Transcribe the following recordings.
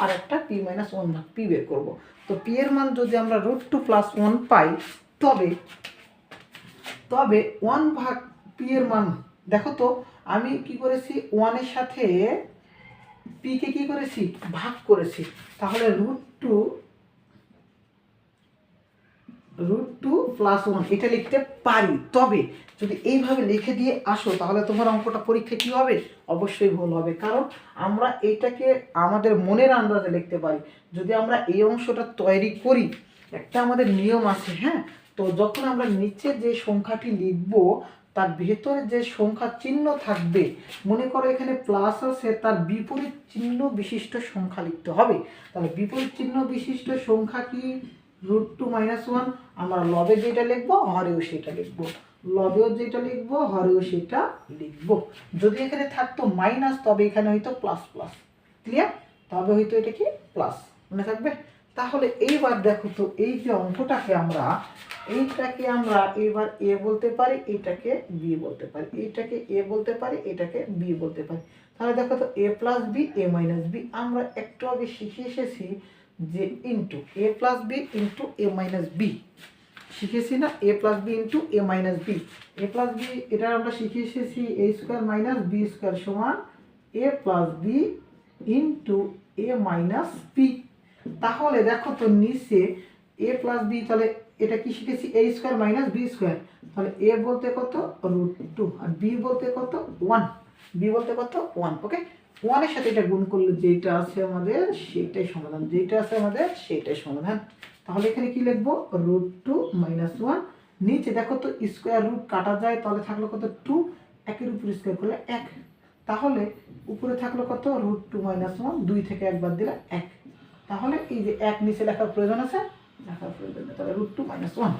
আর একটা P minus one ভাগ P বের করবো। তো পি এর মান যদি আমরা √2 + 1 পাই, তবে 1 ভাগ পি এর মান, দেখো তো আমি কি করেছি, 1-এর সাথে পিকে কি করেছি, ভাগ করেছি। তাহলে √2 +1 এটা লিখতে পারি। তবে যদি এইভাবে লিখে দিয়ে আসো তাহলে তোমার অঙ্কটা পরীক্ষা কি হবে, অবশ্যই ভুল হবে। কারণ আমরা এইটাকে আমাদের মনের আন্দাজে লিখতে পারি। যদি আমরা এই অংশটা তৈরি করি, একটা আমাদের নিয়ম আছে, হ্যাঁ। তো যখন আমরা নিচে যে সংখ্যাটি লিখব তার ভেতরে যে সংখ্যা চিহ্ন থাকবে, মনে করো এখানে প্লাস আছে, তার বিপরীত চিহ্ন বিশিষ্ট সংখ্যা লিখতে হবে। তাহলে বিপরীত চিহ্ন বিশিষ্ট সংখ্যা কি, √2 - 1। আমরা লবে যেটা লিখবো হরেও সেটা লিখবো, লবেও যেটা লিখবো হরেও সেটা লিখবো। যদি এখানে থাকতো মাইনাস তবে এখানে হয়তো প্লাস প্লাস, ক্লিয়ার? তবে হয়তো এটা কি প্লাস, মনে থাকবে। তাহলে এইবার দেখো তো, এই যে অঙ্কটাকে আমরা এবার এ বলতে পারি, এইটাকে বি বলতে পারি, এইটাকে এ বলতে পারি, এটাকে বি বলতে পারি। তাহলে দেখো তো a + b a - b, আমরা একটু আগে শিখে এসেছি যে into a + b into a - b, শিখেছি না, a + b into a - b। a + b এটা আমরা শিখে এসেছি a² - b² সমান a + b into a - b। তাহলে দেখো তো নিচে a + b, তাহলে এটা কি শিখেছি, a² - b²। তাহলে a বলতে কত, √2, আর b বলতে কত, 1। b বলতে কত, 1। ওকে, 1-এর সাথে এটা গুণ করলে যেটা আছে আমাদের সেটাই সমাধান, যেটা আছে আমাদের সেটাই সমাধান। তাহলে এখানে কি লিখবো, √2 - 1। নিচে দেখো তো স্কোয়ার রুট কাটা যায়, তাহলে থাকলো কত, 2। একের উপর স্কোয়ার করলে 1। তাহলে উপরে থাকলো কত, √2 - 1, 2 থেকে 1 বাদ দিলে 1। তাহলে এই যে 1 নিচে লেখার প্রয়োজন আছে, লেখার প্রয়োজন নেই, তাহলে √2 - 1।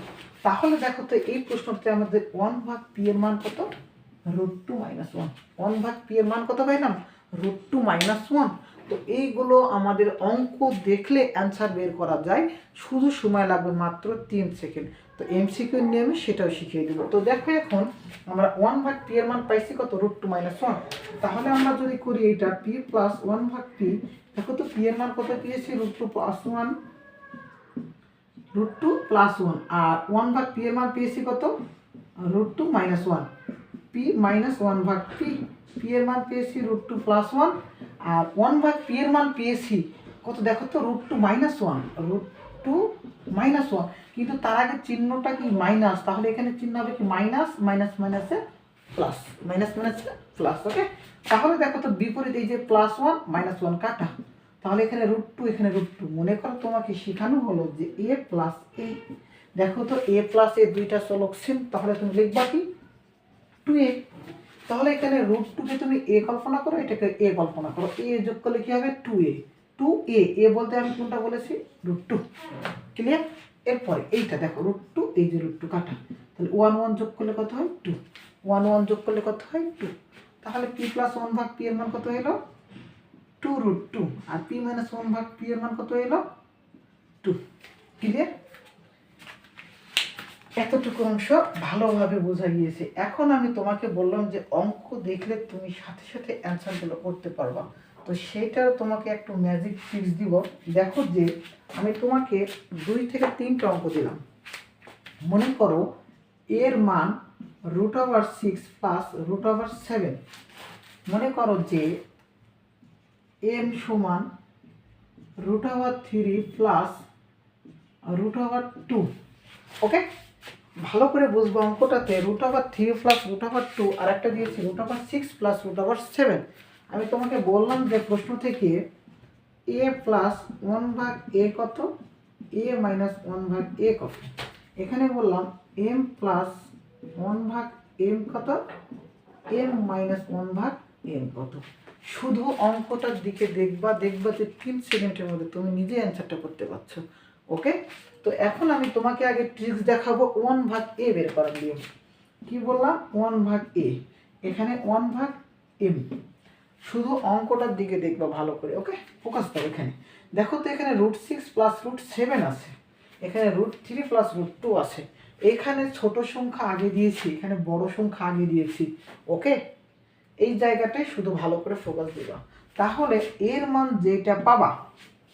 তাহলে দেখো তো এই প্রশ্নতে আমাদের 1 ভাগ পি এর মান কত, √2 - 1। 1 ভাগ পি এর মান কত পাইলাম, √2 - 1। তো এইগুলো আমাদের অঙ্ক দেখলে অ্যান্সার বের করা যায়, শুধু সময় লাগবে মাত্র 3 সেকেন্ড। তো এমসিকিউ নিয়মে সেটাও শিখিয়ে দেবো। তো দেখো এখন আমরা 1 ভাগ পি এর মান পাইছি কত, √2 - 1। তাহলে আমরা যদি করি এইটা পি প্লাস 1 ভাগ পি, দেখো তো পি এর মান কত পেয়েছি, √2 + 1, √2 + 1। আর 1 ভাগ পি এর মান পেয়েছি কত, √2 - 1, পি মাইনাস 1 ভাগ পি, পি এর মান পেয়েছি √2 + 1। আর 1 ভাগ পি এর মান পেয়েছি কত, দেখো তো √2 - 1, √2 - 1। কিন্তু তার আগে চিহ্নটা কি মাইনাস, তাহলে এখানে চিহ্ন হবে কি মাইনাস, মাইনাস মাইনাসে প্লাস, মাইনাস মাইনাসে প্লাস। ওকে, তাহলে দেখো তো বিপরীত, এই যে +1 - 1 কাটা, তাহলে এখানে √2, এখানে √2। মনে করো তোমাকে শেখানো হলো যে a + a, দেখো তো a + a দুইটা চলক সেম, তাহলে তুমি লিখবা কি 2a। তাহলে এখানে √2কে তুমি a কল্পনা করো, এটাকে a কল্পনা করো, a যোগ করলে কি হবে 2a, 2a। a বলতে আমি কোনটা বলেছি, √2, ক্লিয়ার? এরপরে এইটা দেখো √2, এই যে √2 কাটা, তাহলে 1 1 যোগ করলে কত হয় 2, 1 1 যোগ করলে কত হয় 2। তাহলে p + 1 ভাগ p এর মান কত হলো, 2√2। আর p - 1 ভাগ p এর মান কত হলো, 2। ক্লিয়ার? এতটুকু অংশ ভালোভাবে বোঝা গিয়েছে। এখন আমি তোমাকে বললাম যে অঙ্ক দেখলে তুমি সাথে সাথে অ্যান্সারগুলো করতে পারবা। তো সেইটার তোমাকে একটু ম্যাজিক ট্রিক্স দিব। দেখো যে আমি তোমাকে 2 থেকে 3টা অঙ্ক দিলাম। মনে করো এর মান √6 + √7। মনে করো যে m সমান √3 + √2। ওকে, ভালো করে বুঝবো অঙ্কটাতে √3 + √2, আর একটা দিয়েছি √6 + √7। আমি তোমাকে বললাম যে প্রশ্ন থেকে a + 1 ভাগ a কত, a - 1 ভাগ a কত। এখানে বললাম m + 1 ভাগ m কত, m - 1 ভাগ m কত। শুধু অঙ্কটার দিকে দেখবা, দেখবা যে 3 সেকেন্ডের মধ্যে তুমি নিজে অ্যান্সারটা করতে পারছো। ওকে, তো এখন আমি তোমাকে আগে ট্রিক্স দেখাবো 1 ভাগ a বের করার নিয়ম। কি বললাম, 1 ভাগ a, এখানে 1 ভাগ m। শুধু অঙ্কটার দিকে দেখবা ভালো করে। ওকে, ফোকাস দাও এখানে। দেখো তো এখানে √6 + √7 আছে, এখানে √3 + √2 আছে। এখানে ছোট সংখ্যা আগে দিয়েছি, এখানে বড় সংখ্যা আগে দিয়েছি। ওকে, এই জায়গাটায় শুধু ভালো করে ফোকাস দিবা। তাহলে এর মান যেটা পাবা,